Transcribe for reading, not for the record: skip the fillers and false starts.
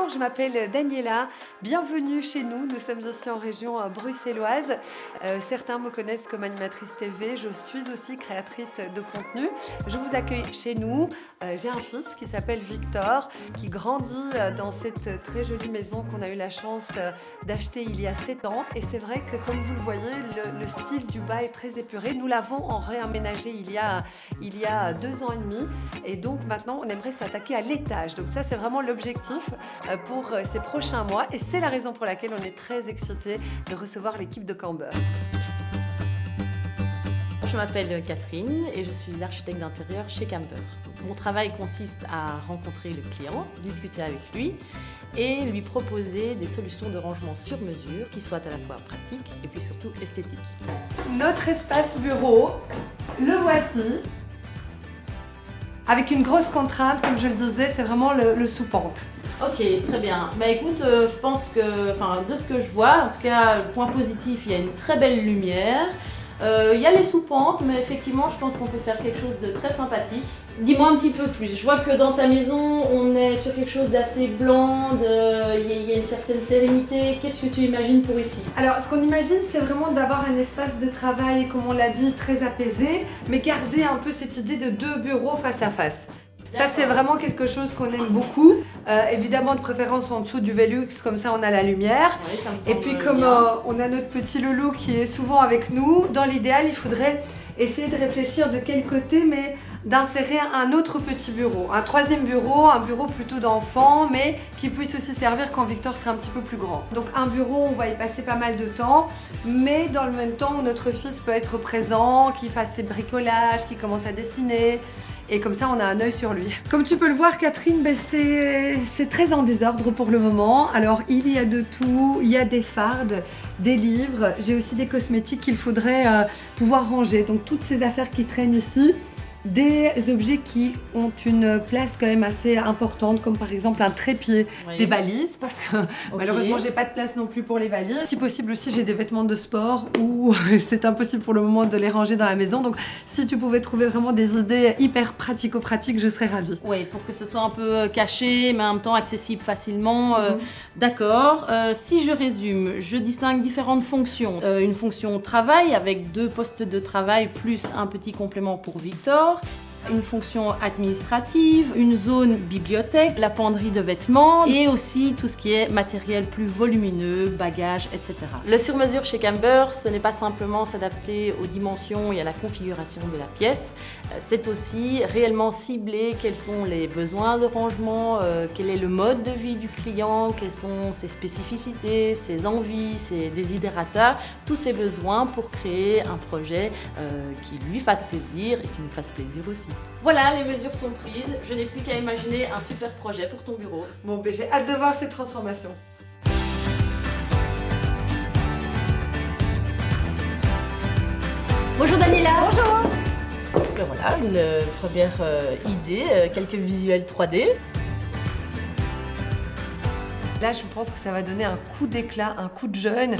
Bonjour, je m'appelle Daniela, bienvenue chez nous. Nous sommes ici en région bruxelloise. Certains me connaissent comme animatrice TV, je suis aussi créatrice de contenu. Je vous accueille chez nous. J'ai un fils qui s'appelle Victor, qui grandit dans cette très jolie maison qu'on a eu la chance d'acheter il y a 7 ans. Et c'est vrai que comme vous le voyez, le style du bas est très épuré. Nous l'avons réaménagé il y a 2 ans et demi. Et donc maintenant, on aimerait s'attaquer à l'étage. Donc ça, c'est vraiment l'objectif pour ces prochains mois. Et c'est la raison pour laquelle on est très excités de recevoir l'équipe de Camber. Je m'appelle Catherine et je suis l'architecte d'intérieur chez Camber. Mon travail consiste à rencontrer le client, discuter avec lui et lui proposer des solutions de rangement sur mesure qui soient à la fois pratiques et puis surtout esthétiques. Notre espace bureau, le voici. Avec une grosse contrainte, comme je le disais, c'est vraiment le sous-pente. Ok, très bien. Bah écoute, je pense que, de ce que je vois, en tout cas, le point positif, il y a une très belle lumière. Il y a les sous-pentes, mais effectivement, je pense qu'on peut faire quelque chose de très sympathique. Dis-moi un petit peu plus. Je vois que dans ta maison, on est sur quelque chose d'assez blanc, il y a une certaine sérénité. Qu'est-ce que tu imagines pour ici? Alors, ce qu'on imagine, c'est vraiment d'avoir un espace de travail, comme on l'a dit, très apaisé, mais garder un peu cette idée de 2 bureaux face à face. Ça, c'est vraiment quelque chose qu'on aime beaucoup. Évidemment, de préférence en dessous du Velux, comme ça on a la lumière. Oui, ça me semble Et puis comme on a notre petit loulou qui est souvent avec nous, dans l'idéal, il faudrait essayer de réfléchir de quel côté, mais d'insérer un autre petit bureau. Un 3e bureau, un bureau plutôt d'enfant, mais qui puisse aussi servir quand Victor sera un petit peu plus grand. Donc un bureau, on va y passer pas mal de temps, mais dans le même temps où notre fils peut être présent, qu'il fasse ses bricolages, qu'il commence à dessiner. Et comme ça, on a un œil sur lui. Comme tu peux le voir, Catherine, c'est très en désordre pour le moment. Alors, il y a de tout. Il y a des fardes, des livres. J'ai aussi des cosmétiques qu'il faudrait pouvoir ranger. Donc, toutes ces affaires qui traînent ici. Des objets qui ont une place quand même assez importante, comme par exemple un trépied, oui. Des valises, parce que malheureusement j'ai pas de place non plus pour les valises. Si possible aussi j'ai des vêtements de sport où c'est impossible pour le moment de les ranger dans la maison. Donc si tu pouvais trouver vraiment des idées hyper pratico-pratiques, je serais ravie. Oui, pour que ce soit un peu caché, mais en même temps accessible facilement. D'accord. Si je résume, je distingue différentes fonctions. Une fonction travail avec 2 postes de travail plus un petit complément pour Victor. Une fonction administrative, une zone bibliothèque, la penderie de vêtements et aussi tout ce qui est matériel plus volumineux, bagages, etc. Le sur-mesure chez Camber, ce n'est pas simplement s'adapter aux dimensions et à la configuration de la pièce, c'est aussi réellement cibler quels sont les besoins de rangement, quel est le mode de vie du client, quelles sont ses spécificités, ses envies, ses desiderata, tous ses besoins pour créer un projet qui lui fasse plaisir et qui nous fasse plaisir aussi. Voilà, les mesures sont prises, je n'ai plus qu'à imaginer un super projet pour ton bureau. Bon, ben, j'ai hâte de voir cette transformation. Bonjour Daniela. Bonjour. Donc voilà, une première idée, quelques visuels 3D. Là, je pense que ça va donner un coup d'éclat, un coup de jeune.